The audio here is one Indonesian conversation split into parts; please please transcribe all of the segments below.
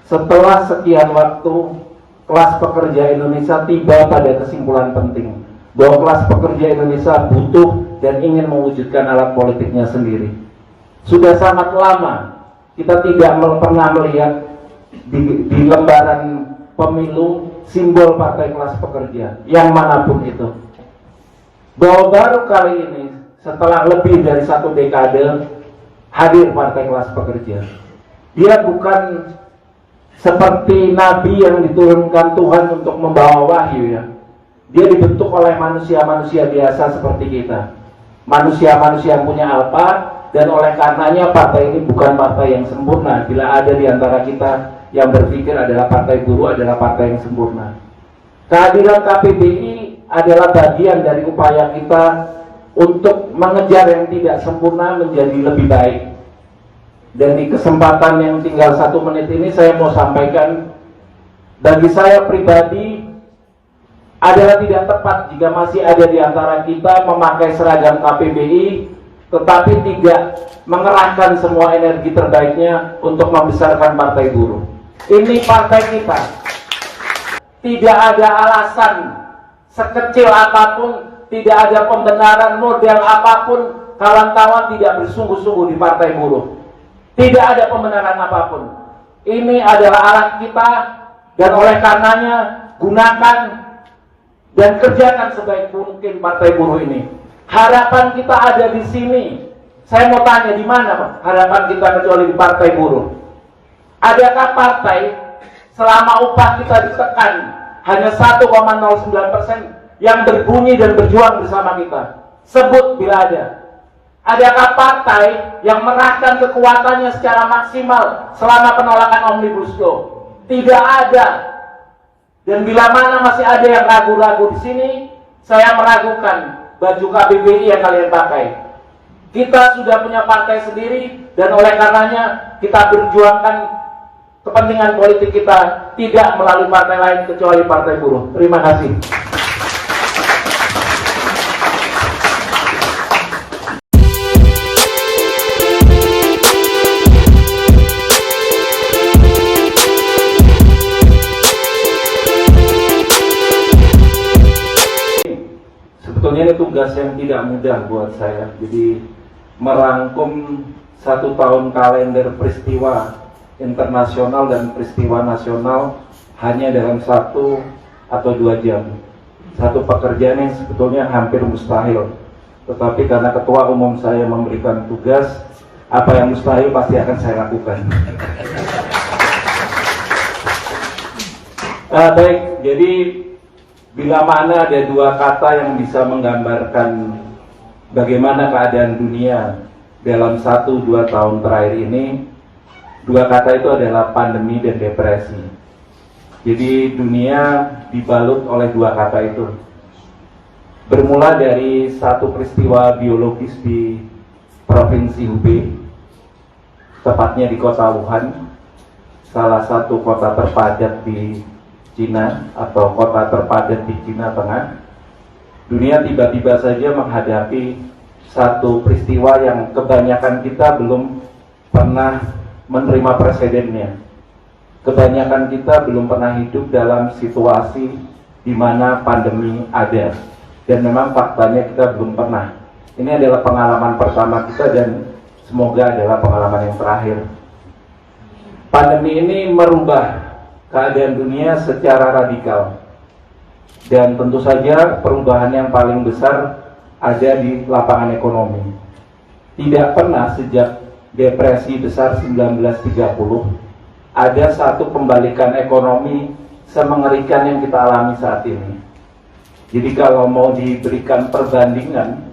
setelah sekian waktu kelas pekerja Indonesia tiba pada kesimpulan penting bahwa kelas pekerja Indonesia butuh dan ingin mewujudkan alat politiknya sendiri. Sudah sangat lama kita tidak pernah melihat di lembaran pemilu simbol partai kelas pekerja yang manapun itu. Bahwa baru kali ini setelah lebih dari 1 dekade hadir partai kelas pekerja. Dia bukan seperti nabi yang diturunkan Tuhan untuk membawa wahyu ya. Dia dibentuk oleh manusia-manusia biasa seperti kita. Manusia-manusia yang punya alpa, dan oleh karenanya partai ini bukan partai yang sempurna. Bila ada di antara kita yang berpikir adalah partai buruh adalah partai yang sempurna. Kehadiran KPBI adalah bagian dari upaya kita untuk mengejar yang tidak sempurna menjadi lebih baik. Dan di kesempatan yang tinggal 1 menit ini saya mau sampaikan, bagi saya pribadi adalah tidak tepat jika masih ada di antara kita memakai seragam KPBI tetapi tidak mengerahkan semua energi terbaiknya untuk membesarkan partai buruh. Ini partai kita. Tidak ada alasan sekecil apapun, tidak ada pembenaran model apapun kawan-kawan tidak bersungguh-sungguh di partai buruh. Tidak ada pembenaran apapun. Ini adalah alat kita, dan oleh karenanya gunakan dan kerjakan sebaik mungkin partai buruh ini. Harapan kita ada di sini. Saya mau tanya, di mana Pak harapan kita kecuali di partai buruh? Adakah partai selama upah kita ditekan hanya 1,09% yang berbunyi dan berjuang bersama kita? Sebut bila ada. Adakah partai yang mengerahkan kekuatannya secara maksimal selama penolakan Omnibus Law? Tidak ada. Dan bila mana masih ada yang ragu-ragu di sini, saya meragukan baju KPBI yang kalian pakai. Kita sudah punya partai sendiri, dan oleh karenanya kita berjuangkan kepentingan politik kita tidak melalui partai lain kecuali partai buruh. Terima kasih. Sebetulnya ini tugas yang tidak mudah buat saya. Jadi merangkum 1 tahun kalender peristiwa internasional dan peristiwa nasional hanya dalam 1 atau 2 jam. Satu pekerjaan yang sebetulnya hampir mustahil. Tetapi karena ketua umum saya memberikan tugas, apa yang mustahil pasti akan saya lakukan. Baik, jadi bila mana ada 2 kata yang bisa menggambarkan bagaimana keadaan dunia dalam 1-2 tahun terakhir ini, 2 kata itu adalah pandemi dan depresi. Jadi dunia dibalut oleh 2 kata itu. Bermula dari satu peristiwa biologis di Provinsi Hubei, tepatnya di kota Wuhan, salah satu kota terpadat di Cina atau kota terpadat di Cina Tengah. Dunia tiba-tiba saja menghadapi satu peristiwa yang kebanyakan kita belum pernah menerima presidennya. Kebanyakan kita belum pernah hidup dalam situasi di mana pandemi ada, dan memang faktanya kita belum pernah. Ini adalah pengalaman pertama kita dan semoga adalah pengalaman yang terakhir. Pandemi ini merubah keadaan dunia secara radikal, dan tentu saja perubahan yang paling besar ada di lapangan ekonomi. Tidak pernah sejak depresi besar 1930 ada satu pembalikan ekonomi semengerikan yang kita alami saat ini. Jadi kalau mau diberikan perbandingan,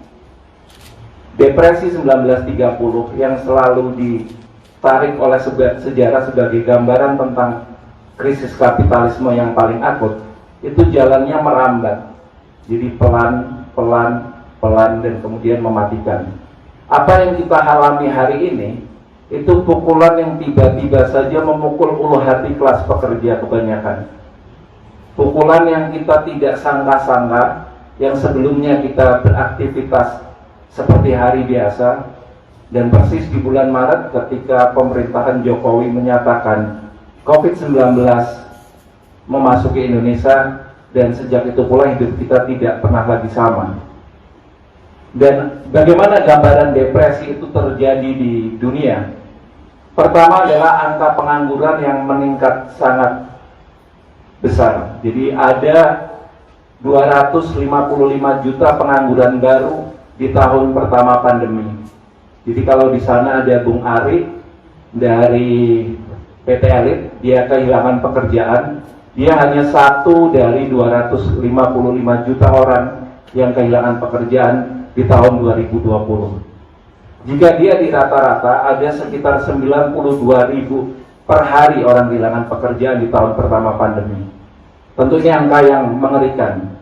depresi 1930 yang selalu ditarik oleh sejarah sebagai gambaran tentang krisis kapitalisme yang paling akut, itu jalannya merambat. Jadi pelan, dan kemudian mematikan. Apa yang kita alami hari ini, itu pukulan yang tiba-tiba saja memukul ulu hati kelas pekerja kebanyakan. Pukulan yang kita tidak sangka-sangka, yang sebelumnya kita beraktivitas seperti hari biasa, dan persis di bulan Maret ketika pemerintahan Jokowi menyatakan COVID-19 memasuki Indonesia, dan sejak itu pula hidup kita tidak pernah lagi sama. Dan bagaimana gambaran depresi itu terjadi di dunia? Pertama adalah angka pengangguran yang meningkat sangat besar. Jadi ada 255 juta pengangguran baru di tahun pertama pandemi. Jadi kalau di sana ada Bung Ari dari PT Elit, dia kehilangan pekerjaan. Dia hanya satu dari 255 juta orang yang kehilangan pekerjaan di tahun 2020. Jika dia di rata-rata ada sekitar 92.000 per hari orang kehilangan pekerjaan di tahun pertama pandemi. Tentunya angka yang mengerikan.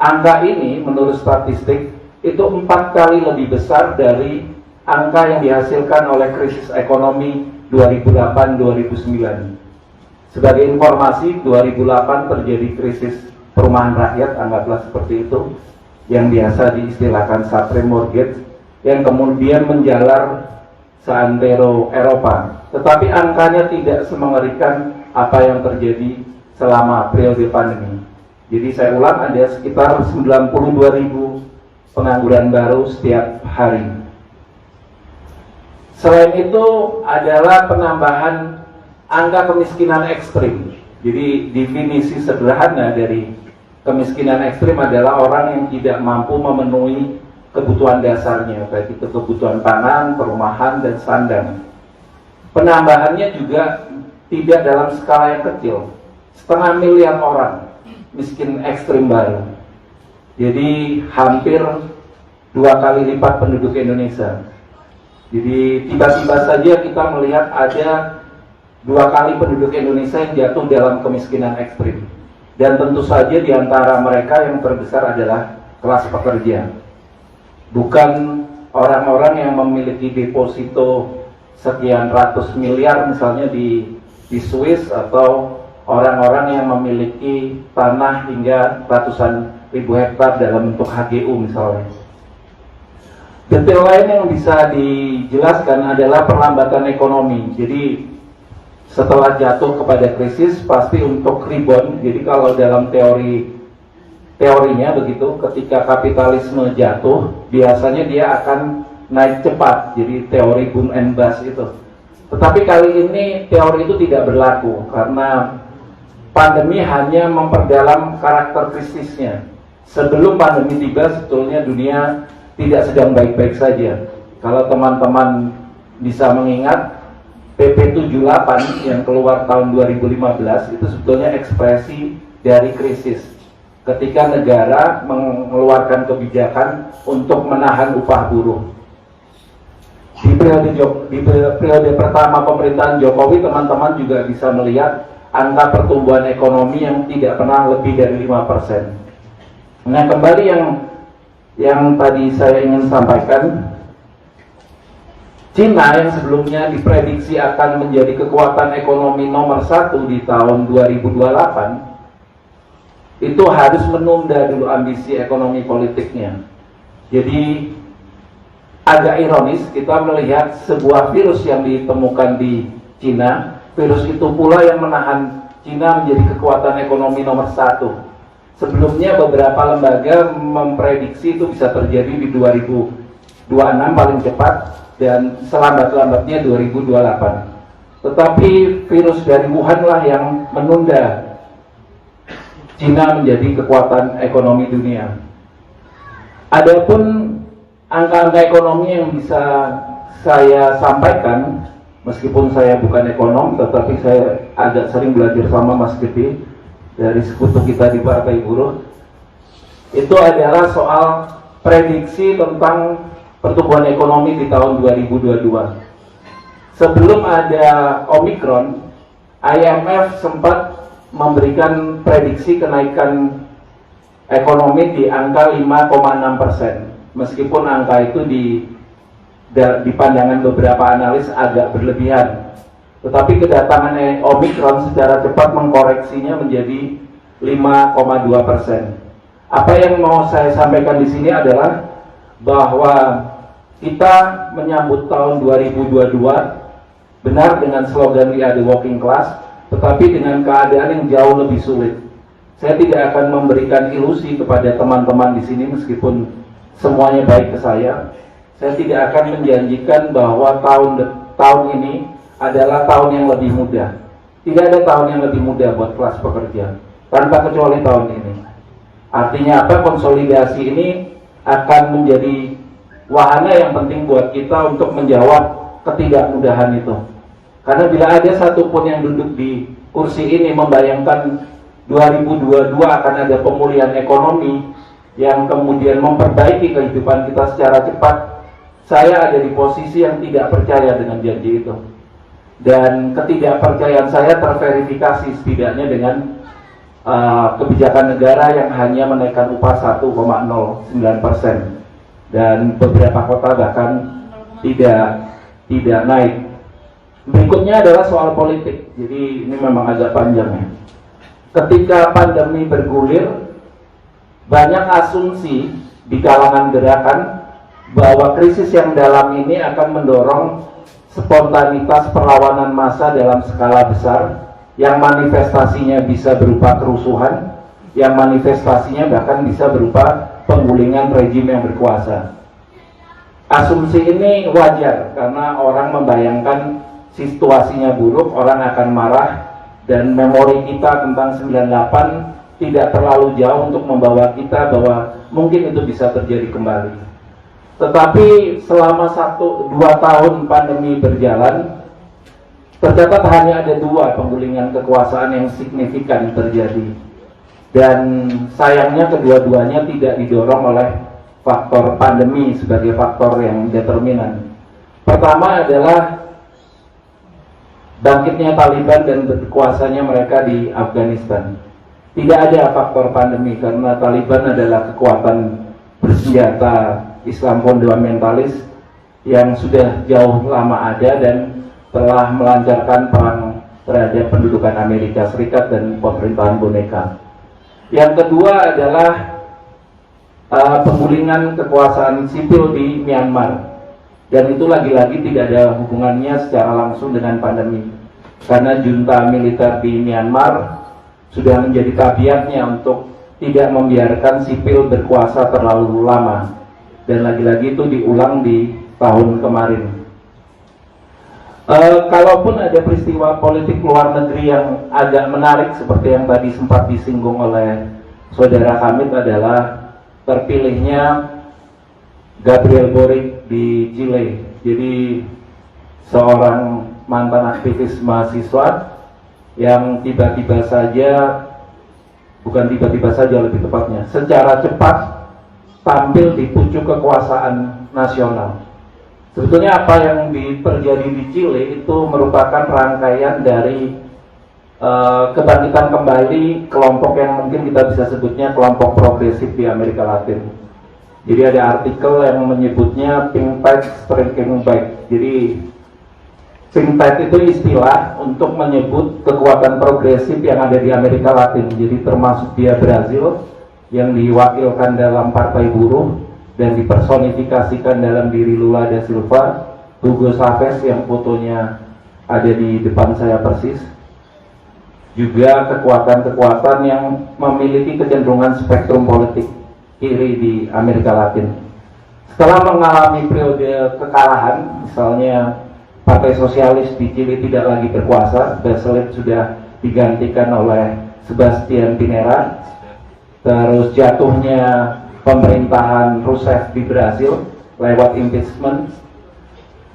Angka ini menurut statistik itu 4 kali lebih besar dari angka yang dihasilkan oleh krisis ekonomi 2008-2009. Sebagai informasi, 2008 terjadi krisis perumahan rakyat, anggaplah seperti itu, yang biasa diistilahkan subprime mortgage, yang kemudian menjalar seantero Eropa. Tetapi angkanya tidak semengerikan apa yang terjadi selama periode pandemi. Jadi saya ulang, ada sekitar 92.000 pengangguran baru setiap hari. Selain itu adalah penambahan angka kemiskinan ekstrim. Jadi definisi sederhana dari kemiskinan ekstrim adalah orang yang tidak mampu memenuhi kebutuhan dasarnya, baik itu kebutuhan pangan, perumahan, dan sandang. Penambahannya juga tidak dalam skala yang kecil. 500 miliar orang miskin ekstrim baru. Jadi hampir 2 kali lipat penduduk Indonesia. Jadi tiba-tiba saja kita melihat ada 2 kali penduduk Indonesia yang jatuh dalam kemiskinan ekstrim. Dan tentu saja di antara mereka yang terbesar adalah kelas pekerja. Bukan orang-orang yang memiliki deposito sekian ratus miliar misalnya di Swiss, atau orang-orang yang memiliki tanah hingga ratusan ribu hektar dalam bentuk HGU misalnya. Detail lain yang bisa dijelaskan adalah perlambatan ekonomi. Jadi setelah jatuh kepada krisis pasti untuk rebound. Jadi kalau dalam teorinya begitu, ketika kapitalisme jatuh biasanya dia akan naik cepat. Jadi teori boom and bust itu. Tetapi kali ini teori itu tidak berlaku karena pandemi hanya memperdalam karakter krisisnya. Sebelum pandemi tiba sebetulnya dunia tidak sedang baik-baik saja. Kalau teman-teman bisa mengingat, PP 78 yang keluar tahun 2015 itu sebetulnya ekspresi dari krisis. Ketika negara mengeluarkan kebijakan untuk menahan upah buruh. Di periode pertama pemerintahan Jokowi, teman-teman juga bisa melihat angka pertumbuhan ekonomi yang tidak pernah lebih dari 5%. Nah, kembali yang tadi saya ingin sampaikan, Cina yang sebelumnya diprediksi akan menjadi kekuatan ekonomi nomor 1 di tahun 2028, itu harus menunda dulu ambisi ekonomi politiknya. Jadi agak ironis kita melihat sebuah virus yang ditemukan di Cina, virus itu pula yang menahan Cina menjadi kekuatan ekonomi nomor 1. Sebelumnya beberapa lembaga memprediksi itu bisa terjadi di 2026 paling cepat, dan selambat-lambatnya 2028. Tetapi virus dari Wuhan lah yang menunda Cina menjadi kekuatan ekonomi dunia. Adapun angka-angka ekonomi yang bisa saya sampaikan, meskipun saya bukan ekonom, tetapi saya agak sering belajar sama Mas Gede dari sekutu kita di Partai Buruh, itu adalah soal prediksi tentang pertumbuhan ekonomi di tahun 2022. Sebelum ada Omicron, IMF sempat memberikan prediksi kenaikan ekonomi di angka 5,6%. Meskipun angka itu di pandangan beberapa analis agak berlebihan. Tetapi kedatangan Omicron secara cepat mengkoreksinya menjadi 5,2%. Apa yang mau saya sampaikan di sini adalah bahwa kita menyambut tahun 2022 benar dengan slogan We Are the Working Class, tetapi dengan keadaan yang jauh lebih sulit. Saya tidak akan memberikan ilusi kepada teman-teman di sini meskipun semuanya baik ke saya. Saya tidak akan menjanjikan bahwa tahun ini adalah tahun yang lebih mudah. Tidak ada tahun yang lebih mudah buat kelas pekerja, tanpa kecuali tahun ini. Artinya apa? Konsolidasi ini akan menjadi wahana yang penting buat kita untuk menjawab ketidakmudahan itu. Karena bila ada satupun yang duduk di kursi ini membayangkan 2022 akan ada pemulihan ekonomi yang kemudian memperbaiki kehidupan kita secara cepat, saya ada di posisi yang tidak percaya dengan janji itu. Dan ketidakpercayaan saya terverifikasi setidaknya dengan kebijakan negara yang hanya menaikkan upah 1,09%, dan beberapa kota bahkan tidak naik. Berikutnya adalah soal politik. Jadi ini memang agak panjang ya. Ketika pandemi bergulir, banyak asumsi di kalangan gerakan bahwa krisis yang dalam ini akan mendorong spontanitas perlawanan massa dalam skala besar, yang manifestasinya bisa berupa kerusuhan, yang manifestasinya bahkan bisa berupa penggulingan rejim yang berkuasa. Asumsi ini wajar karena orang membayangkan situasinya buruk, orang akan marah, dan memori kita tentang 98 tidak terlalu jauh untuk membawa kita bahwa mungkin itu bisa terjadi kembali. Tetapi selama 1-2 tahun pandemi berjalan, tercatat hanya ada 2 penggulingan kekuasaan yang signifikan terjadi. Dan sayangnya kedua-duanya tidak didorong oleh faktor pandemi sebagai faktor yang determinan. Pertama adalah bangkitnya Taliban dan berkuasanya mereka di Afghanistan. Tidak ada faktor pandemi karena Taliban adalah kekuatan bersenjata Islam fundamentalis yang sudah jauh lama ada dan telah melancarkan perang terhadap pendudukan Amerika Serikat dan pemerintahan boneka. Yang kedua adalah penggulingan kekuasaan sipil di Myanmar, dan itu lagi-lagi tidak ada hubungannya secara langsung dengan pandemi, karena junta militer di Myanmar sudah menjadi tabiatnya untuk tidak membiarkan sipil berkuasa terlalu lama, dan lagi-lagi itu diulang di tahun kemarin. Kalaupun ada peristiwa politik luar negeri yang agak menarik seperti yang tadi sempat disinggung oleh saudara Hamid adalah terpilihnya Gabriel Boric di Chile. Jadi seorang mantan aktivis mahasiswa yang tiba-tiba saja, bukan tiba-tiba saja lebih tepatnya, secara cepat tampil di pucuk kekuasaan nasional. Sebetulnya apa yang terjadi di Chile itu merupakan rangkaian dari kebangkitan kembali kelompok yang mungkin kita bisa sebutnya kelompok progresif di Amerika Latin. Jadi ada artikel yang menyebutnya Pink Tide Striking Back. Jadi Pink Tide itu istilah untuk menyebut kekuatan progresif yang ada di Amerika Latin. Jadi termasuk dia Brazil yang diwakilkan dalam Partai Buruh dan dipersonifikasikan dalam diri Lula da Silva, Hugo Chavez yang fotonya ada di depan saya persis. Juga kekuatan-kekuatan yang memiliki kecenderungan spektrum politik kiri di Amerika Latin. Setelah mengalami periode kekalahan, misalnya Partai Sosialis di Chile tidak lagi berkuasa, Bachelet sudah digantikan oleh Sebastián Pinera, terus jatuhnya pemerintahan Rousseff di Brasil lewat impeachment,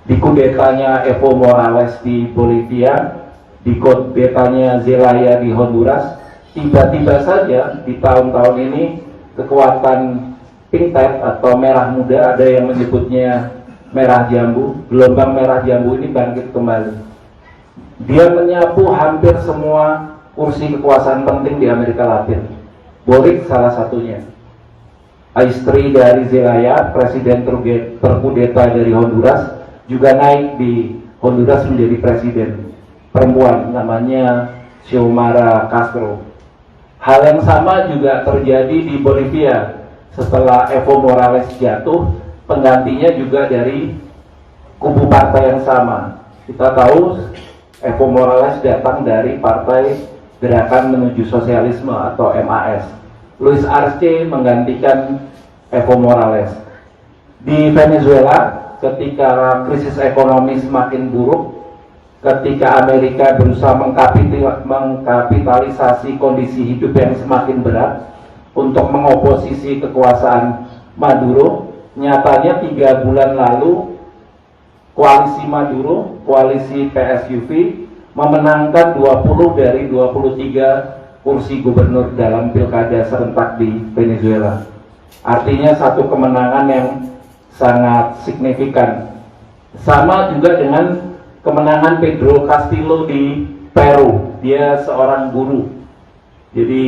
dikudetanya Evo Morales di Bolivia, dikudetanya Zelaya di Honduras. Tiba-tiba saja di tahun-tahun ini kekuatan Pink Tide atau merah muda, ada yang menyebutnya merah jambu, gelombang merah jambu ini bangkit kembali. Dia menyapu hampir semua kursi kekuasaan penting di Amerika Latin. Boric salah satunya. Istri dari Zelaya, presiden terkudeta dari Honduras, juga naik di Honduras menjadi presiden. Perempuan namanya Xiomara Castro. Hal yang sama juga terjadi di Bolivia. Setelah Evo Morales jatuh, penggantinya juga dari kubu partai yang sama. Kita tahu Evo Morales datang dari Partai Gerakan Menuju Sosialisme atau MAS. Luis Arce menggantikan Evo Morales. Di Venezuela, ketika krisis ekonomi semakin buruk, ketika Amerika berusaha mengkapitalisasi kondisi hidup yang semakin berat untuk mengoposisi kekuasaan Maduro, nyatanya 3 bulan lalu koalisi Maduro, koalisi PSUV memenangkan 20 dari 23 kursi gubernur dalam pilkada serentak di Venezuela. Artinya satu kemenangan yang sangat signifikan. Sama juga dengan kemenangan Pedro Castillo di Peru. Dia seorang guru. Jadi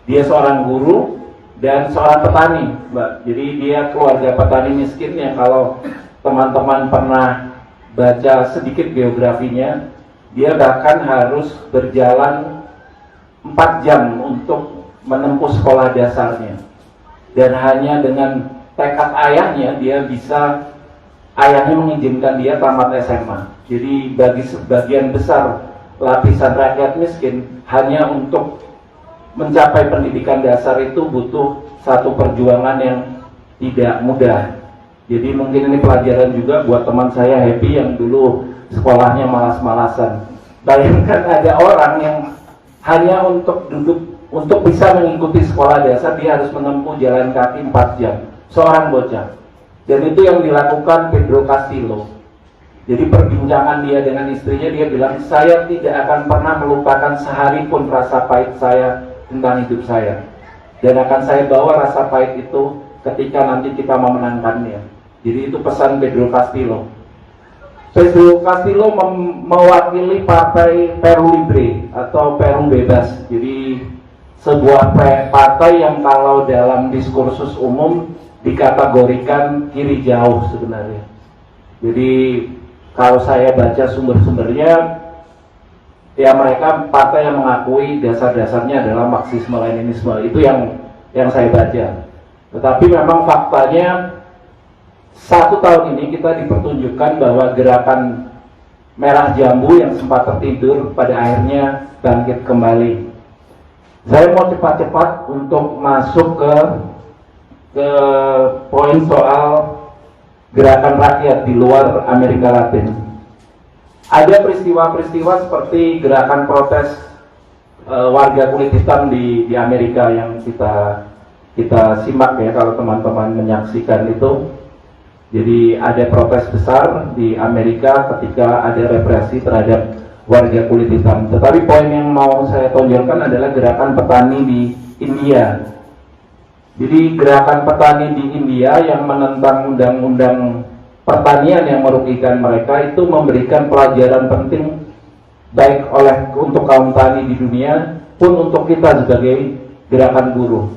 dia seorang guru dan seorang petani, Mbak. Jadi dia keluarga petani miskin yang kalau teman-teman pernah baca sedikit biografinya, dia bahkan harus berjalan 4 jam untuk menempuh sekolah dasarnya. Dan hanya dengan tekad ayahnya, ayahnya mengizinkan dia tamat SMA. Jadi bagi sebagian besar lapisan rakyat miskin, hanya untuk mencapai pendidikan dasar itu butuh satu perjuangan yang tidak mudah. Jadi mungkin ini pelajaran juga buat teman saya Happy yang dulu sekolahnya malas-malasan. Bayangkan ada orang yang hanya untuk bisa mengikuti sekolah dasar, dia harus menempuh jalan kaki 4 jam. Seorang bocah. Dan itu yang dilakukan Pedro Castillo. Jadi perbincangan dia dengan istrinya, dia bilang, saya tidak akan pernah melupakan sehari pun rasa pahit saya tentang hidup saya. Dan akan saya bawa rasa pahit itu ketika nanti kita memenangkannya. Jadi itu pesan Pedro Castillo. Pedro Castillo mewakili partai Peru Libre atau Peru Bebas. Jadi sebuah partai yang kalau dalam diskursus umum dikategorikan kiri jauh sebenarnya. Jadi kalau saya baca sumber-sumbernya, ya mereka partai yang mengakui dasar-dasarnya adalah Marxisme-Leninisme. Itu yang saya baca. Tetapi memang faktanya 1 tahun ini kita dipertunjukkan bahwa gerakan Merah Jambu yang sempat tertidur pada akhirnya bangkit kembali. Saya mau cepat-cepat untuk masuk ke poin soal gerakan rakyat di luar Amerika Latin. Ada peristiwa-peristiwa seperti gerakan protes warga kulit hitam di Amerika yang kita simak ya kalau teman-teman menyaksikan itu. Jadi ada protes besar di Amerika ketika ada represi terhadap warga kulit hitam. Tetapi poin yang mau saya tonjolkan adalah gerakan petani di India. Jadi gerakan petani di India yang menentang undang-undang pertanian yang merugikan mereka itu memberikan pelajaran penting baik untuk kaum tani di dunia pun untuk kita sebagai gerakan buruh.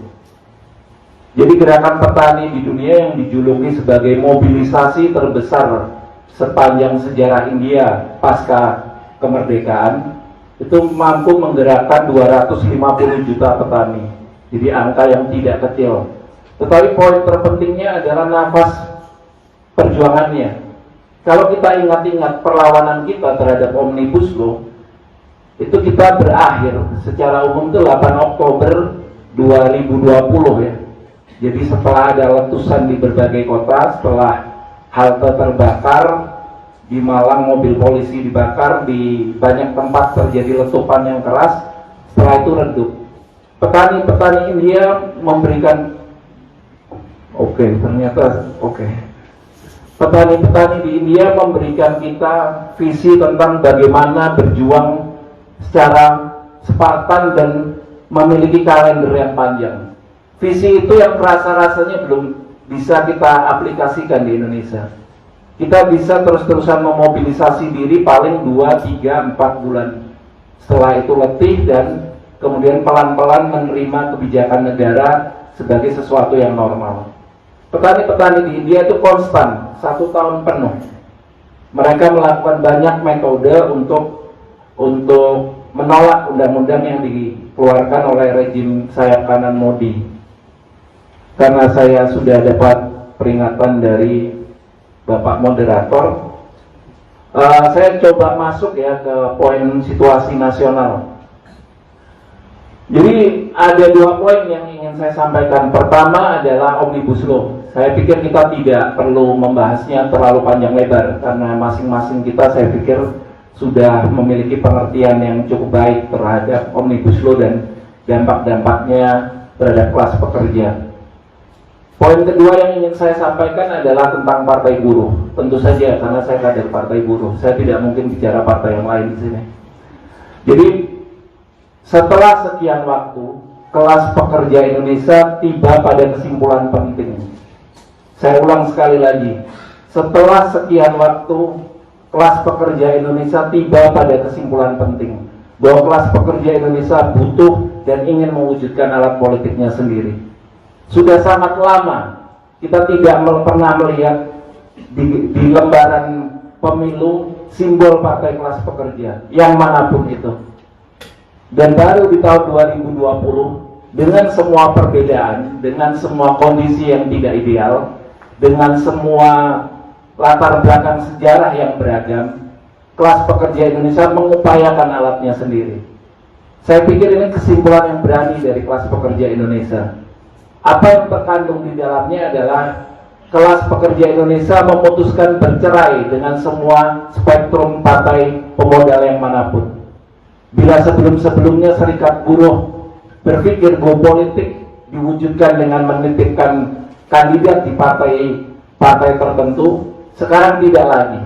Jadi gerakan petani di dunia yang dijuluki sebagai mobilisasi terbesar sepanjang sejarah India pasca kemerdekaan itu mampu menggerakkan 250 juta petani. Jadi angka yang tidak kecil. Tetapi poin terpentingnya adalah nafas perjuangannya. Kalau kita ingat-ingat perlawanan kita terhadap Omnibus Law, itu kita berakhir secara umum itu 8 Oktober 2020 ya. Jadi setelah ada letusan di berbagai kota, setelah halte terbakar, di Malang mobil polisi dibakar, di banyak tempat terjadi letupan yang keras, setelah itu redup. Petani-petani India memberikan petani-petani di India memberikan kita visi tentang bagaimana berjuang secara Spartan dan memiliki kalender yang panjang. Visi itu yang rasa-rasanya belum bisa kita aplikasikan di Indonesia. Kita bisa terus-terusan memobilisasi diri paling 2, 3, 4 bulan. Setelah itu letih dan kemudian pelan-pelan menerima kebijakan negara sebagai sesuatu yang normal. Petani-petani di India itu konstan 1 tahun penuh. Mereka melakukan banyak metode untuk menolak undang-undang yang dikeluarkan oleh rejim sayap kanan Modi. Karena saya sudah dapat peringatan dari Bapak Moderator, Saya coba masuk ya ke poin situasi nasional. Jadi ada dua poin yang ingin saya sampaikan. Pertama adalah Omnibus Law. Saya pikir kita tidak perlu membahasnya terlalu panjang lebar karena masing-masing kita saya pikir sudah memiliki pengertian yang cukup baik terhadap Omnibus Law dan dampak-dampaknya terhadap kelas pekerja. Poin kedua yang ingin saya sampaikan adalah tentang partai buruh. Tentu saja karena saya kader partai buruh, saya tidak mungkin bicara partai yang lain di sini. Jadi setelah sekian waktu, kelas pekerja Indonesia tiba pada kesimpulan penting. Saya ulang sekali lagi, setelah sekian waktu, kelas pekerja Indonesia tiba pada kesimpulan penting bahwa kelas pekerja Indonesia butuh dan ingin mewujudkan alat politiknya sendiri. Sudah sangat lama kita tidak pernah melihat di lembaran pemilu simbol partai kelas pekerja yang manapun itu. Dan baru di tahun 2020 dengan semua perbedaan, dengan semua kondisi yang tidak ideal, dengan semua latar belakang sejarah yang beragam, kelas pekerja Indonesia mengupayakan alatnya sendiri. Saya pikir ini kesimpulan yang berani dari kelas pekerja Indonesia. Apa yang terkandung di dalamnya adalah kelas pekerja Indonesia memutuskan bercerai dengan semua spektrum partai pemodal yang manapun. Bila sebelum-sebelumnya serikat buruh berpikir go politik diwujudkan dengan menitipkan kandidat di partai tertentu, sekarang tidak lagi.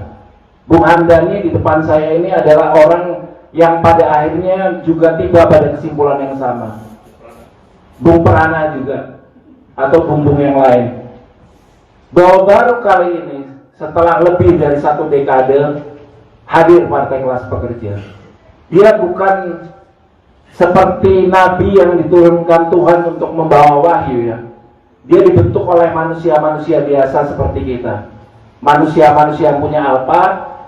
Bung Hamdani di depan saya ini adalah orang yang pada akhirnya juga tiba pada kesimpulan yang sama. Bung Prana juga, atau bung yang lain. Bahwa baru kali ini, setelah lebih dari 1 dekade, hadir partai kelas pekerja. Dia bukan seperti nabi yang diturunkan Tuhan untuk membawa wahyu ya. Dia dibentuk oleh manusia-manusia biasa seperti kita. Manusia-manusia yang punya alpa,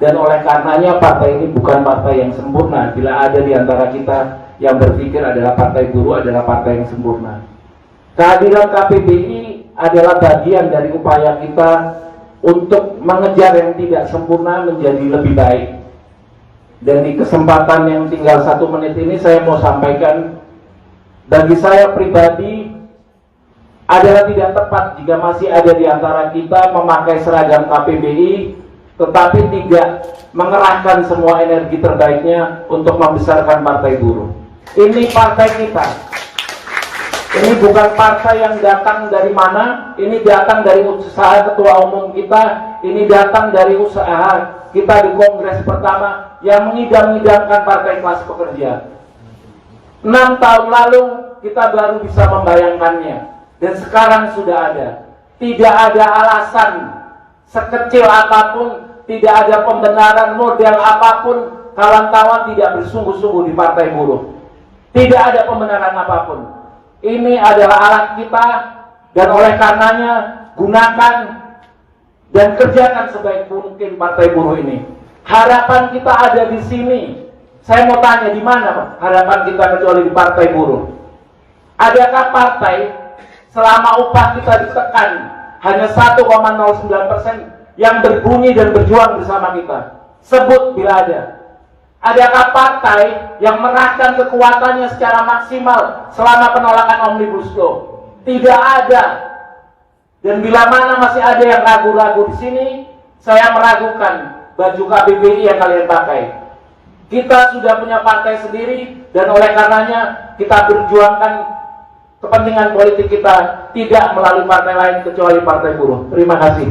dan oleh karenanya partai ini bukan partai yang sempurna. Bila ada di antara kita yang berpikir adalah partai buruh adalah partai yang sempurna. Kehadiran KPBI adalah bagian dari upaya kita untuk mengejar yang tidak sempurna menjadi lebih baik. Dan di kesempatan yang tinggal 1 menit ini saya mau sampaikan, bagi saya pribadi adalah tidak tepat jika masih ada di antara kita memakai seragam KPBI tetapi tidak mengerahkan semua energi terbaiknya untuk membesarkan partai buruh. Ini partai kita. Ini bukan partai yang datang dari mana, ini datang dari usaha ketua umum kita, ini datang dari usaha kita di kongres pertama yang mengidam-idamkan partai kelas pekerja. 6 tahun lalu kita baru bisa membayangkannya, dan sekarang sudah ada. Tidak ada alasan sekecil apapun, tidak ada pembenaran model apapun kawan-kawan tidak bersungguh-sungguh di partai buruh. Tidak ada pembenaran apapun. Ini adalah alat kita, dan oleh karenanya gunakan dan kerjakan sebaik mungkin partai buruh ini. Harapan kita ada di sini. Saya mau tanya, di mana Pak harapan kita kecuali di partai buruh? Adakah partai selama upah kita ditekan hanya 1,09% yang berbunyi dan berjuang bersama kita? Sebut bila ada. Adakah partai yang mengerahkan kekuatannya secara maksimal selama penolakan Omnibus Law? Tidak ada. Dan bila mana masih ada yang ragu-ragu di sini, saya meragukan baju KPBI yang kalian pakai. Kita sudah punya partai sendiri, dan oleh karenanya kita berjuangkan kepentingan politik kita tidak melalui partai lain kecuali partai buruh. Terima kasih.